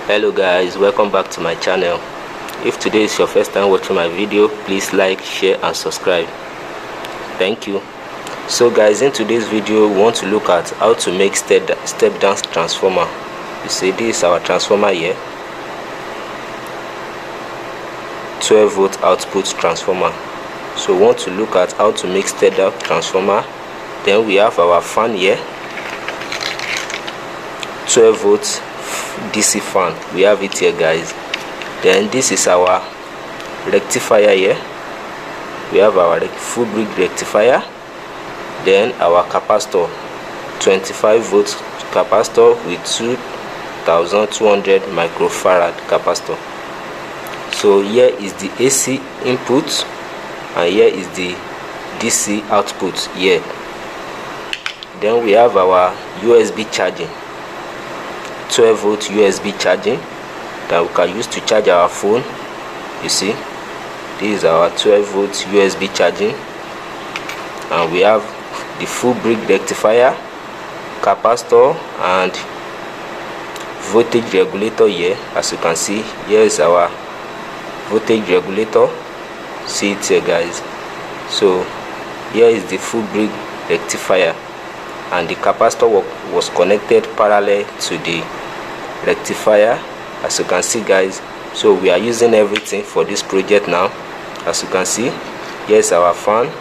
Hello guys, welcome back to my channel. If today is your first time watching my video, please like, share and subscribe. Thank you. So guys, in today's video we want to look at how to make step down transformer. You see, this is our transformer here, 12 volt output transformer. So we want to look at how to make step down transformer. Then we have our fan here, 12 volt DC fan. We have it here guys. Then this is our rectifier here. We have our full bridge rectifier. Then our capacitor, 25 volt capacitor with 2200 microfarad capacitor. So here is the AC input and here is the DC output here. Then we have our USB charging, 12 volt USB charging that we can use to charge our phone. You see, this is our 12 volt USB charging, and we have the full bridge rectifier, capacitor and voltage regulator here. As you can see, here is our voltage regulator. See it here guys. So here is the full bridge rectifier, and the capacitor was connected parallel to the rectifier, as you can see guys. So we are using everything for this project now. As you can see, here's our fan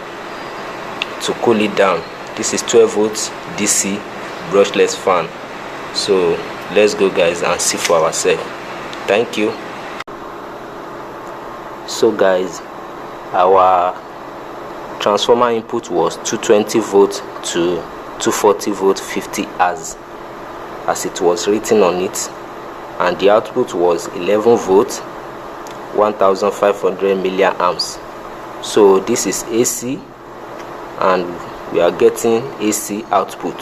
to cool it down. This is 12 volts DC brushless fan. So let's go guys and see for ourselves. Thank you. So guys, our transformer input was 220 volt to 240 volt 50 as it was written on it, and the output was 11 volt 1500 milliamps. So this is AC and we are getting AC output,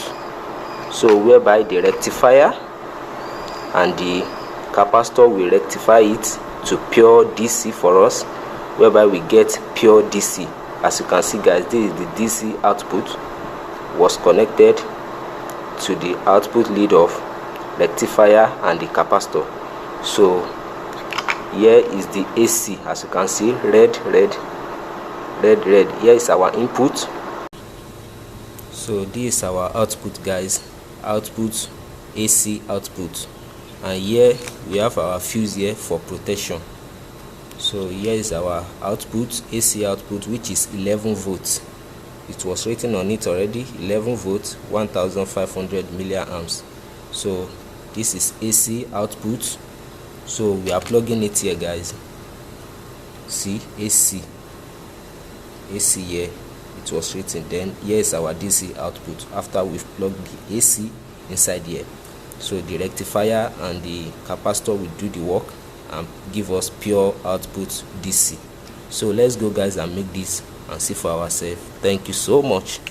so whereby the rectifier and the capacitor will rectify it to pure DC for us, whereby we get pure DC. As you can see guys, this is the DC output was connected to the output lead of rectifier and the capacitor. So here is the AC. As you can see, red. Here is our input. So this is our output guys, output, AC output, and here we have our fuse here for protection. So here is our output, AC output, which is 11 volts. It was written on it already, 11 volts 1500 milliamps. So this is AC output. So we are plugging it here guys. See, AC here, it was written. Then here is our DC output after we've plugged the AC inside here. So the rectifier and the capacitor will do the work and give us pure output DC. So let's go guys and make this and see for ourselves. Thank you so much.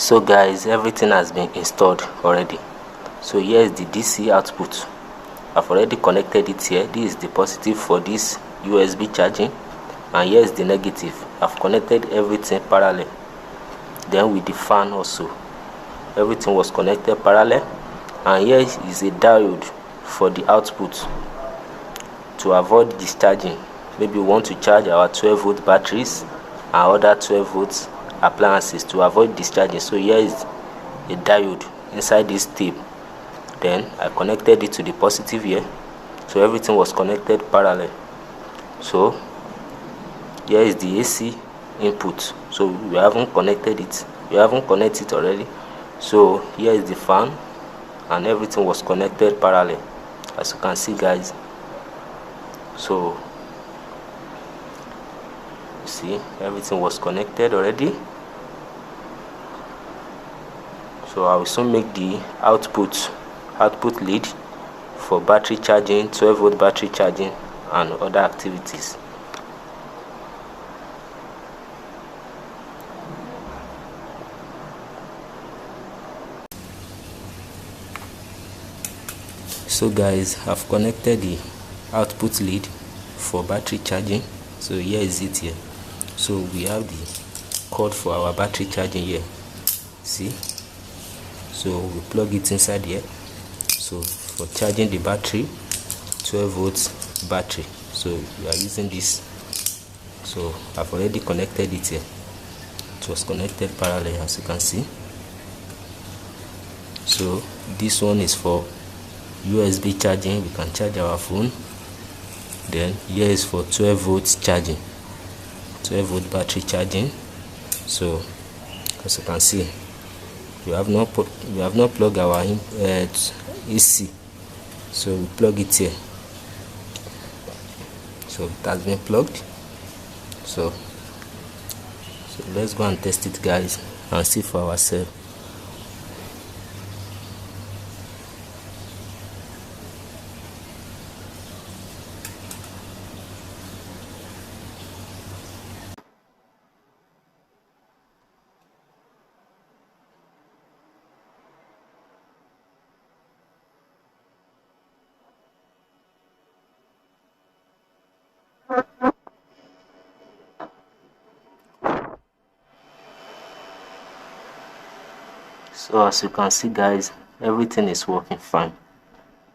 So guys, everything has been installed already. So here is the DC output. I've already connected it here. This is the positive for this USB charging, and here is the negative. I've connected everything parallel. Then with the fan also, everything was connected parallel, and here is a diode for the output to avoid discharging. Maybe we want to charge our 12-volt batteries and other 12-volt appliances to avoid discharging. So here is a diode inside this tape. Then I connected it to the positive here, so everything was connected parallel. So here is the AC input. So we haven't connected it, already. So here is the fan, and everything was connected parallel, as you can see guys. So you see everything was connected already. So I will soon make the output lead for battery charging, 12-volt battery charging, and other activities. So guys, I've connected the output lead for battery charging. So here is it here. So we have the cord for our battery charging here. See, so we plug it inside here. So for charging the battery, 12-volt battery, so we are using this. So I've already connected it here. It was connected parallel, as you can see. So this one is for USB charging. We can charge our phone. Then here is for 12-volt charging, 12-volt battery charging. So as you can see, we have not plugged our AC, so we plug it here. So it has been plugged. So let's go and test it guys, and see for ourselves. So as you can see guys, everything is working fine.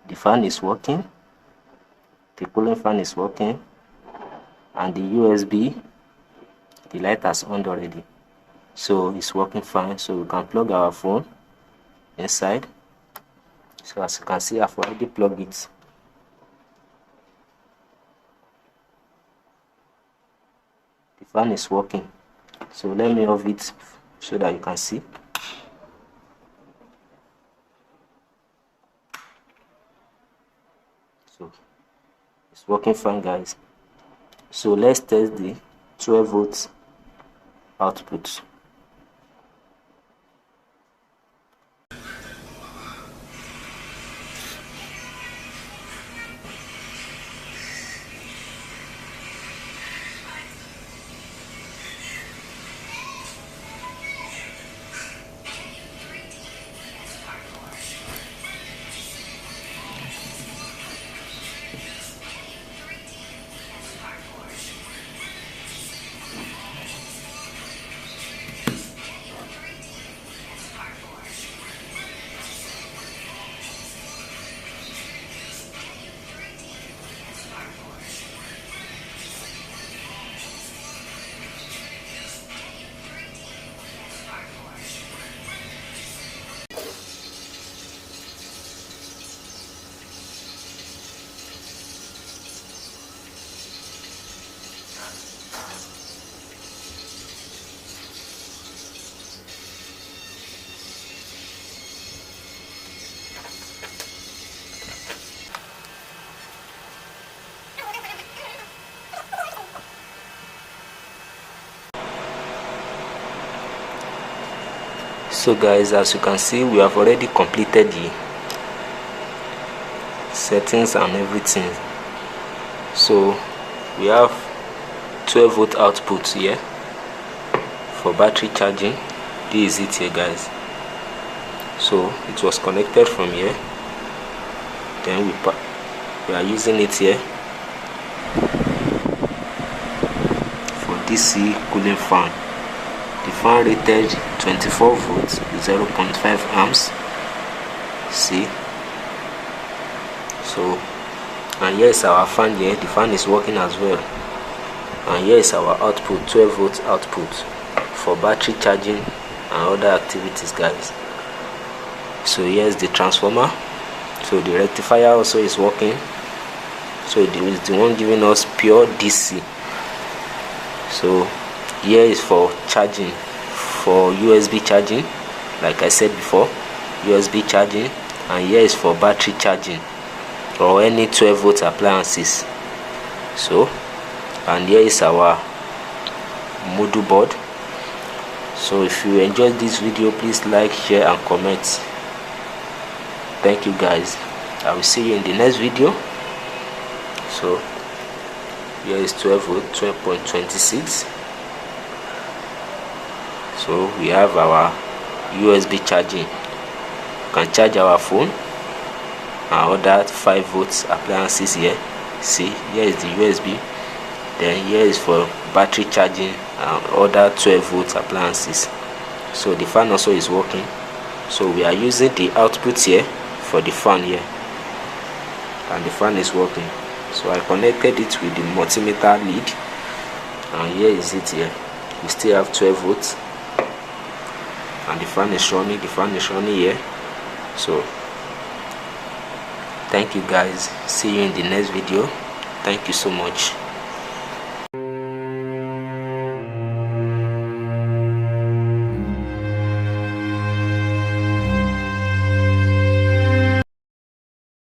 The fan is working, the cooling fan is working, and the USB, the light has on already, so it's working fine. So we can plug our phone inside. So as you can see, I've already plugged it. The fan is working. So let me off it so that you can see. So it's working fine guys. So let's test the 12-volt output. So guys, as you can see, we have already completed the settings and everything. So we have 12-volt output here for battery charging, This is it here, guys. So it was connected from here, then we are using it here for DC cooling fan. The fan rated 24 volts, 0.5 amps. See, so, and here is our fan here. The fan is working as well. And here is our output, 12 volts output for battery charging and other activities, guys. So here is the transformer. So the rectifier also is working. So it is the one giving us pure DC. So here is for charging, for USB charging, like I said before, USB charging. And here is for battery charging or any 12 volt appliances. So, and here is our module board. So if you enjoyed this video, please like, share and comment. Thank you, guys. I will see you in the next video. So here is 12 volt, 12.26. So we have our USB charging. We can charge our phone and other 5 volts appliances here. See, here is the USB. Then here is for battery charging and other 12 volt appliances. So the fan also is working. So we are using the output here for the fan here, and the fan is working. So I connected it with the multimeter lead, and here is it here. We still have 12 volts and the fan is running. The fan is running here. So thank you, guys. See you in the next video. Thank you so much.